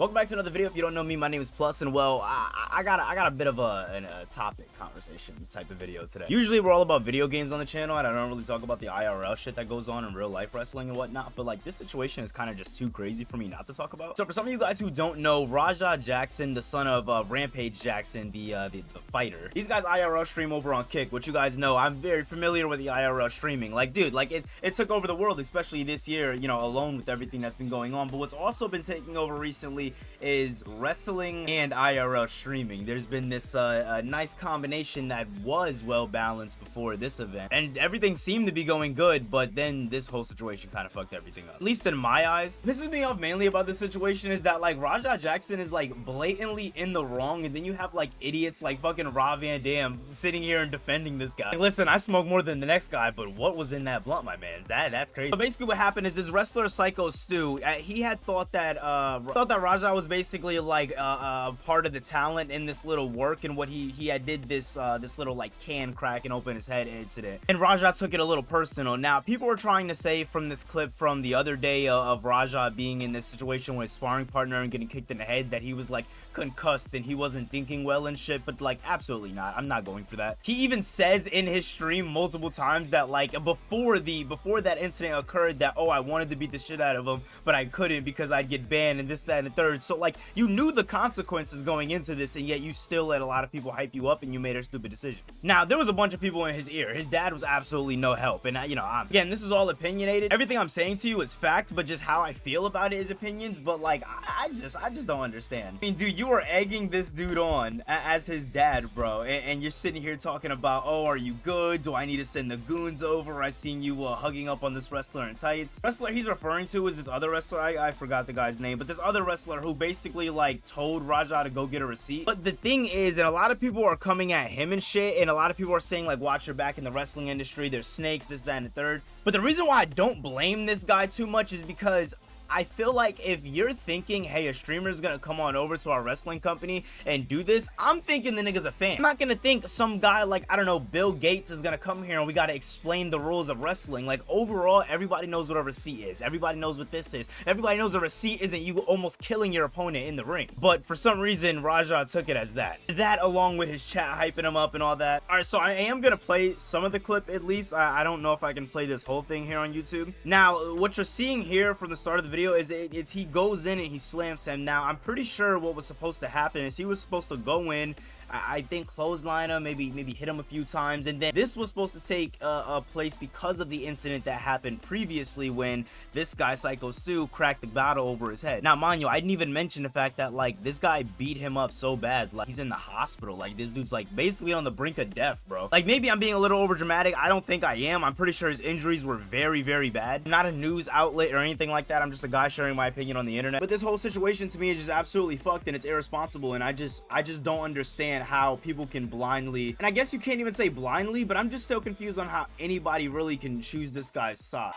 Welcome back to another video. If you don't know me, my name is Plus, and well, I got a bit of a topic conversation type of video today. Usually we're all about video games on the channel, and I don't really talk about the IRL shit that goes on in real life wrestling and whatnot, but like this situation is kind of just too crazy for me not to talk about. So for some of you guys who don't know, Raja Jackson, the son of Rampage Jackson, the fighter, these guys IRL stream over on Kick, which you guys know I'm very familiar with the IRL streaming. Like, dude, like it took over the world, especially this year, you know, alone with everything that's been going on. But what's also been taking over recently is wrestling and IRL streaming. There's been this nice combination that was well balanced before this event, and everything seemed to be going good, but then this whole situation kind of fucked everything up, at least in my eyes. Pisses me off mainly about this situation is that like Raja Jackson is like blatantly in the wrong, and then you have like idiots like fucking Rob Van Dam sitting here and defending this guy. Like, listen, I smoke more than the next guy, but what was in that blunt, my man? That's crazy. So basically what happened is this wrestler Syko Stu, he had thought that Raja was basically like part of the talent in this little work, and what he had did this little like can crack and open his head incident, and Raja took it a little personal. Now people were trying to say from this clip from the other day of Raja being in this situation with his sparring partner and getting kicked in the head that he was like concussed and he wasn't thinking well and shit, but like absolutely not. I'm not going for that. He even says in his stream multiple times that like before that incident occurred that, oh, I wanted to beat the shit out of him but I couldn't because I'd get banned and this, that, and the third. So like you knew the consequences going into this, and yet you still let a lot of people hype you up and you made a stupid decision. Now there was a bunch of people in his ear. His dad was absolutely no help, and you know, again, this is all opinionated. Everything I'm saying to you is fact, but just how I feel about it is opinions. But like I just don't understand. I mean, dude, you are egging this dude on as his dad, bro, and you're sitting here talking about, oh, are you good? Do I need to send the goons over? I seen you hugging up on this wrestler in tights. Wrestler he's referring to is this other wrestler, I forgot the guy's name, but this other wrestler who basically like told Raja to go get a receipt. But the thing is that a lot of people are coming at him and shit, and a lot of people are saying like, watch your back in the wrestling industry, there's snakes, this, that, and the third. But the reason why I don't blame this guy too much is because I feel like if you're thinking, hey, a streamer is gonna come on over to our wrestling company and do this, I'm thinking the nigga's a fan. I'm not gonna think some guy like, I don't know, Bill Gates is gonna come here and we gotta explain the rules of wrestling. Like, overall, everybody knows what a receipt is. Everybody knows what this is. Everybody knows a receipt isn't you almost killing your opponent in the ring. But for some reason, Raja took it as that. That along with his chat hyping him up and all that. All right, so I am gonna play some of the clip at least. I don't know if I can play this whole thing here on YouTube. Now, what you're seeing here from the start of the video is it's he goes in and he slams him. Now I'm pretty sure what was supposed to happen is he was supposed to go in, I think clothesline him, maybe hit him a few times, and then this was supposed to take a place because of the incident that happened previously when this guy Syko Stu cracked the bottle over his head. Now mind you, I didn't even mention the fact that like this guy beat him up so bad, like he's in the hospital. Like this dude's like basically on the brink of death, bro. Like maybe I'm being a little over dramatic. I don't think I am. I'm pretty sure his injuries were very, very bad. I'm not a news outlet or anything like that. I'm just a guy sharing my opinion on the internet. But this whole situation to me is just absolutely fucked, and it's irresponsible, and I just don't understand how people can blindly, and I guess you can't even say blindly, but I'm just still confused on how anybody really can choose this guy's side.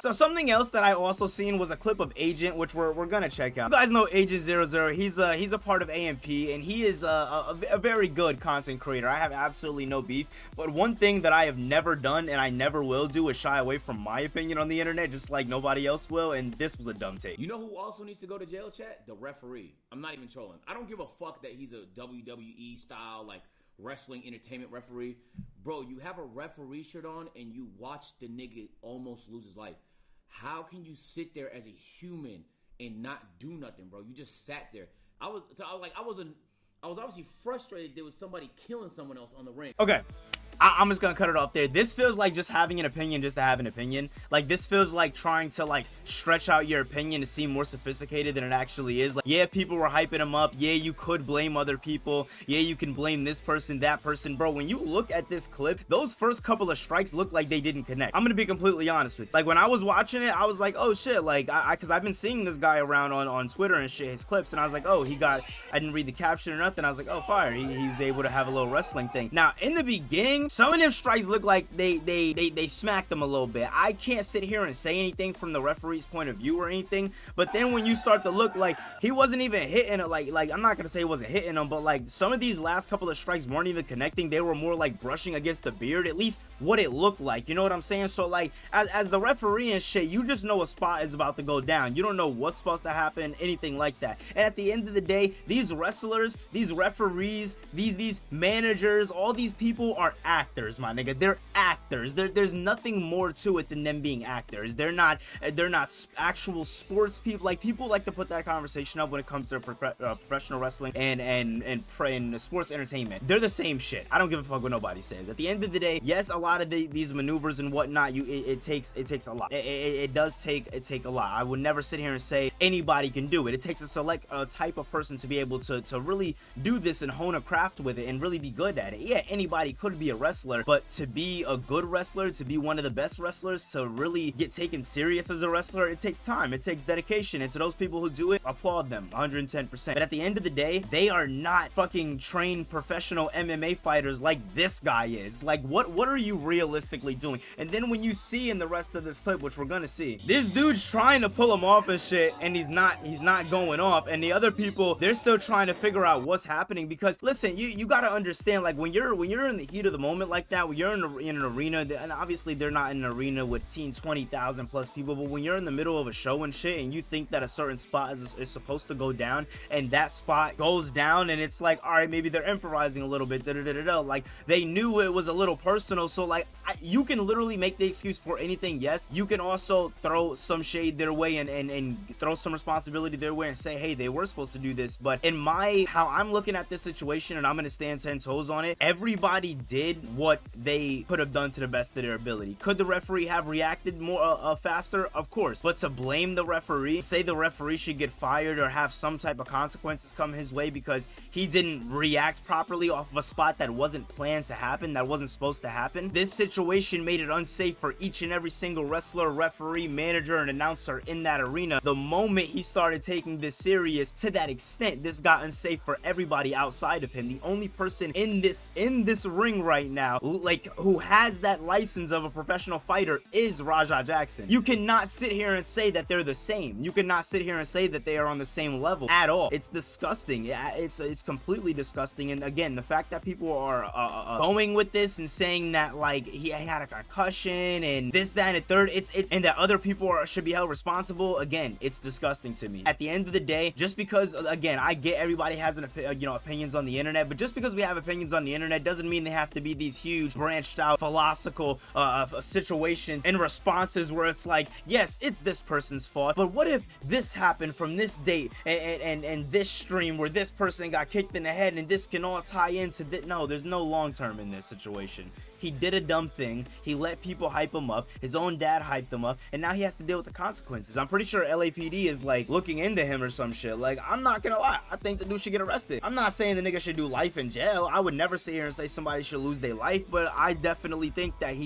So something else that I also seen was a clip of Agent, which we're gonna check out. You guys know Agent 00. He's a part of AMP, and he is a very good content creator. I have absolutely no beef. But one thing that I have never done and I never will do is shy away from my opinion on the internet, just like nobody else will. And this was a dumb take. You know who also needs to go to jail, chat? The referee. I'm not even trolling. I don't give a fuck that he's a WWE style like wrestling entertainment referee. Bro, you have a referee shirt on and you watch the nigga almost lose his life. How can you sit there as a human and not do nothing, bro? You just sat there. I was obviously frustrated there was somebody killing someone else on the ring. Okay. I'm just gonna cut it off there. This feels like just having an opinion just to have an opinion. Like this feels like trying to like stretch out your opinion to seem more sophisticated than it actually is. Like, yeah, people were hyping him up. Yeah, you could blame other people. Yeah, you can blame this person, that person. Bro, when you look at this clip, those first couple of strikes look like they didn't connect. I'm gonna be completely honest with you. Like when I was watching it, I was like, oh shit, like cause I've been seeing this guy around on Twitter and shit, his clips, and I was like, oh, I didn't read the caption or nothing. I was like, oh, fire. He was able to have a little wrestling thing. Now, in the beginning, some of them strikes look like they smacked them a little bit. I can't sit here and say anything from the referee's point of view or anything, but then when you start to look, like, he wasn't even hitting it, like I'm not gonna say he wasn't hitting them, but like some of these last couple of strikes weren't even connecting. They were more like brushing against the beard, at least what it looked like, you know what I'm saying? So like as the referee and shit, you just know a spot is about to go down. You don't know what's supposed to happen, anything like that. And at the end of the day, these wrestlers, these referees, these managers, all these people are actors, my nigga. They're actors. There's nothing more to it than them being actors. They're not actual sports people. Like, people like to put that conversation up when it comes to professional wrestling and sports entertainment. They're the same shit. I don't give a fuck what nobody says. At the end of the day, yes, a lot of these maneuvers and whatnot, it takes a lot. It does take a lot. I would never sit here and say anybody can do it. It takes a select type of person to be able to really do this and hone a craft with it and really be good at it. Yeah, anybody could be a wrestler, but to be a good wrestler, to be one of the best wrestlers, to really get taken serious as a wrestler, it takes time, it takes dedication. And to those people who do it, applaud them 110%. But at the end of the day, they are not fucking trained professional MMA fighters like this guy is. Like, what are you realistically doing? And then when you see in the rest of this clip, which we're gonna see, this dude's trying to pull him off and shit, and he's not going off, and the other people, they're still trying to figure out what's happening. Because listen, you gotta understand, like, when you're in the heat of the moment like that, when you're in an arena, and obviously they're not in an arena with 20,000 plus people, but when you're in the middle of a show and shit, and you think that a certain spot is supposed to go down, and that spot goes down, and it's like, all right, maybe they're improvising a little bit, like, they knew it was a little personal. So like, you can literally make the excuse for anything. Yes, you can also throw some shade their way and throw some responsibility their way and say, hey, they were supposed to do this. But in how I'm looking at this situation, and I'm gonna stand 10 toes on it, everybody did what they could have done to the best of their ability. Could the referee have reacted more faster? Of course. But to blame the referee, say the referee should get fired or have some type of consequences come his way because he didn't react properly off of a spot that wasn't planned to happen, that wasn't supposed to happen. This situation made it unsafe for each and every single wrestler, referee, manager, and announcer in that arena. The moment he started taking this serious to that extent, this got unsafe for everybody outside of him. The only person in this ring right now, like, who has that license of a professional fighter is Raja Jackson. You cannot sit here and say that they're the same. You cannot sit here and say that they are on the same level at all. It's disgusting. Yeah, it's completely disgusting. And again, the fact that people are going with this and saying that, like, he had a concussion and this, that, and the third, and that other people should be held responsible, again, it's disgusting to me. At the end of the day, just because, again, I get everybody has opinions on the internet, but just because we have opinions on the internet doesn't mean they have to be these huge branched out philosophical situations and responses where it's like, yes, it's this person's fault, but what if this happened from this date and this stream where this person got kicked in the head, and this can all tie into this? No, there's no long term in this situation. He did a dumb thing. He let people hype him up. His own dad hyped him up, and now he has to deal with the consequences. I'm pretty sure LAPD is like looking into him or some shit. Like, I'm not gonna lie, I think the dude should get arrested. I'm not saying the nigga should do life in jail. I would never sit here and say somebody should lose their life, but I definitely think that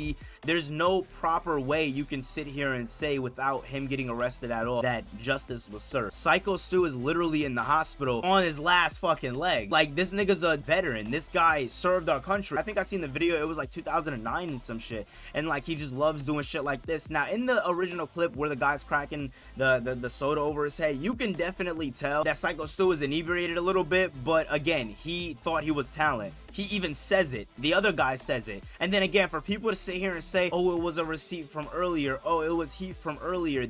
there's no proper way you can sit here and say without him getting arrested at all that justice was served. Syko Stu is literally in the hospital on his last fucking leg. Like, this nigga's a veteran. This guy served our country. I think I seen the video, it was like 2009 and some shit, and like, he just loves doing shit like this. Now, in the original clip where the guy's cracking the soda over his head, you can definitely tell that Syko Stu is inebriated a little bit, but again, he thought he was talent. He even says it. The other guy says it. And then again, for people to sit here and say, oh, it was a receipt from earlier, oh, it was heat from earlier,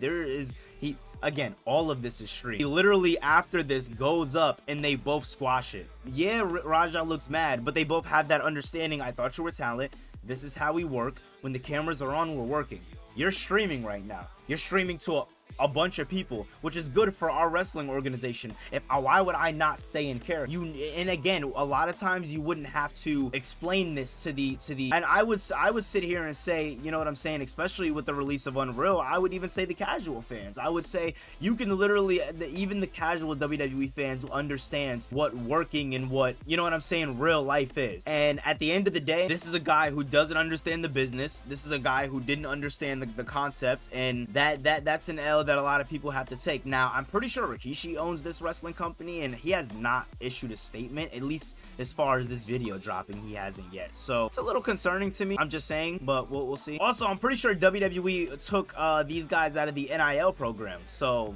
again, all of this is street. He literally, after this, goes up and they both squash it. Yeah, Raja looks mad, but they both have that understanding. I thought you were talent. This is how we work. When the cameras are on, we're working. You're streaming right now. You're streaming to a bunch of people, which is good for our wrestling organization. Why would I not stay in character? And again, a lot of times you wouldn't have to explain this to the and I would sit here and say, you know what I'm saying, especially with the release of Unreal, I would even say the casual fans, I would say you can literally, even the casual WWE fans understands what working and what, you know what I'm saying, real life is. And at the end of the day, this is a guy who doesn't understand the business. This is a guy who didn't understand the concept, and that's an L that a lot of people have to take. Now, I'm pretty sure Rikishi owns this wrestling company, and he has not issued a statement, at least as far as this video dropping, he hasn't yet. So it's a little concerning to me. I'm just saying, but we'll see. Also, I'm pretty sure WWE took these guys out of the NIL program. So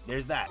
there's that.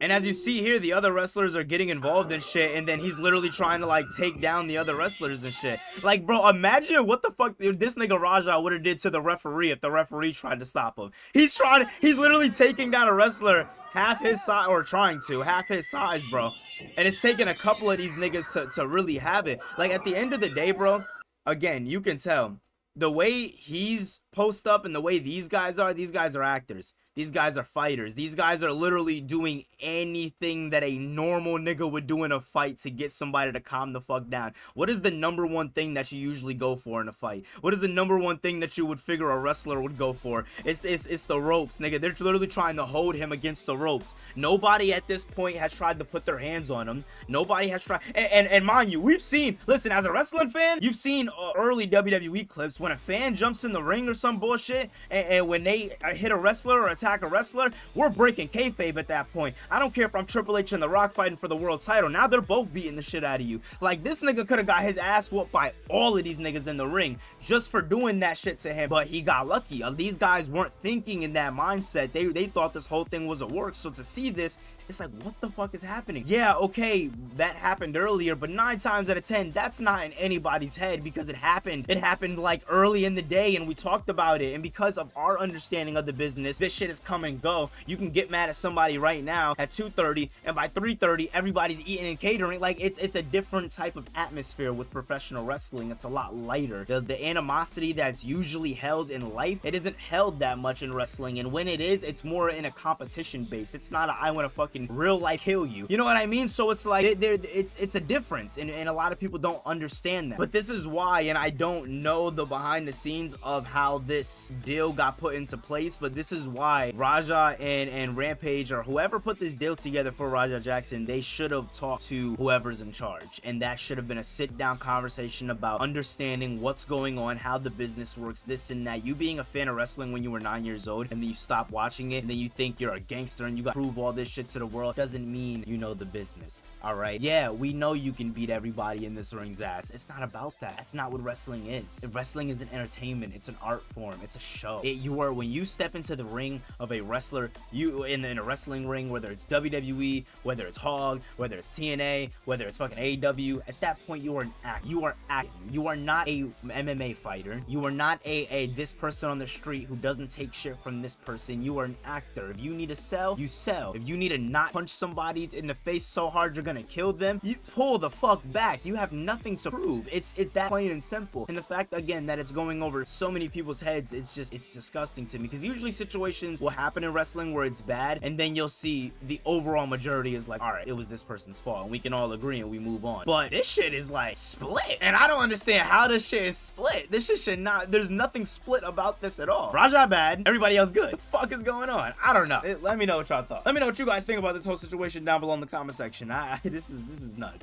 And as you see here, the other wrestlers are getting involved in shit, and then he's literally trying to like take down the other wrestlers and shit. Like, bro, imagine what the fuck this nigga Raja would have did to the referee if the referee tried to stop him. He's literally taking down a wrestler half his size, or trying to, half his size, bro. And it's taking a couple of these niggas to really have it. Like, at the end of the day, bro, again, you can tell the way he's post up and the way these guys are actors. These guys are fighters. These guys are literally doing anything that a normal nigga would do in a fight to get somebody to calm the fuck down. What is the number one thing that you usually go for in a fight? What is the number one thing that you would figure a wrestler would go for? It's the ropes, nigga. They're literally trying to hold him against the ropes. Nobody at this point has tried to put their hands on him. Nobody has tried. And mind you, we've seen, listen, as a wrestling fan, you've seen early WWE clips when a fan jumps in the ring or some bullshit, and when they hit a wrestler or attack a wrestler, we're breaking kayfabe at that point. I don't care if I'm Triple H and The Rock fighting for the world title. Now they're both beating the shit out of you. Like, this nigga could have got his ass whooped by all of these niggas in the ring just for doing that shit to him, but he got lucky. These guys weren't thinking in that mindset. They thought this whole thing was a work. So to see this, it's like, what the fuck is happening? Yeah, okay, that happened earlier, but 9 times out of 10, that's not in anybody's head, because it happened like early in the day, and we talked about it. And because of our understanding of the business, this shit is come and go. You can get mad at somebody right now at 2:30, and by 3:30, everybody's eating and catering. Like, it's a different type of atmosphere with professional wrestling. It's a lot lighter. The animosity that's usually held in life, it isn't held that much in wrestling, and when it is, it's more in a competition base. It's not a I want to fucking real life kill you. You know what I mean? So it's like it's a difference, and a lot of people don't understand that. But this is why, and I don't know the behind the scenes of how this deal got put into place, but this is why Raja and Rampage, or whoever put this deal together for Raja Jackson, they should have talked to whoever's in charge, and that should have been a sit-down conversation about understanding what's going on, how the business works, this and that. You being a fan of wrestling when you were 9 years old, and then you stop watching it, and then you think you're a gangster and you got to prove all this shit to the world, doesn't mean you know the business. All right, yeah, we know you can beat everybody in this ring's ass. It's not about that. That's not what wrestling is. Wrestling is an entertainment. It's an art form. It's a show. When you step into the ring of a wrestler, you in a wrestling ring, whether it's WWE, whether it's Hog, whether it's TNA, whether it's fucking AEW, at that point you are an act. You are acting. You are not a MMA fighter. You are not a this person on the street who doesn't take shit from this person. You are an actor. If you need to sell, you sell. If you need to not punch somebody in the face so hard you're gonna kill them, you pull the fuck back. You have nothing to prove. It's that plain and simple. And the fact, again, that it's going over so many people's heads, it's disgusting to me, because usually situations will happen in wrestling where it's bad, and then you'll see the overall majority is like, all right, it was this person's fault, and we can all agree and we move on. But this shit is like split, and I don't understand how this shit is split. This shit should not, there's nothing split about this at all. Raja bad, everybody else good. What the fuck is going on? I don't know. Let me know what y'all thought. Let me know what you guys think about this whole situation down below in the comment section. This is nuts.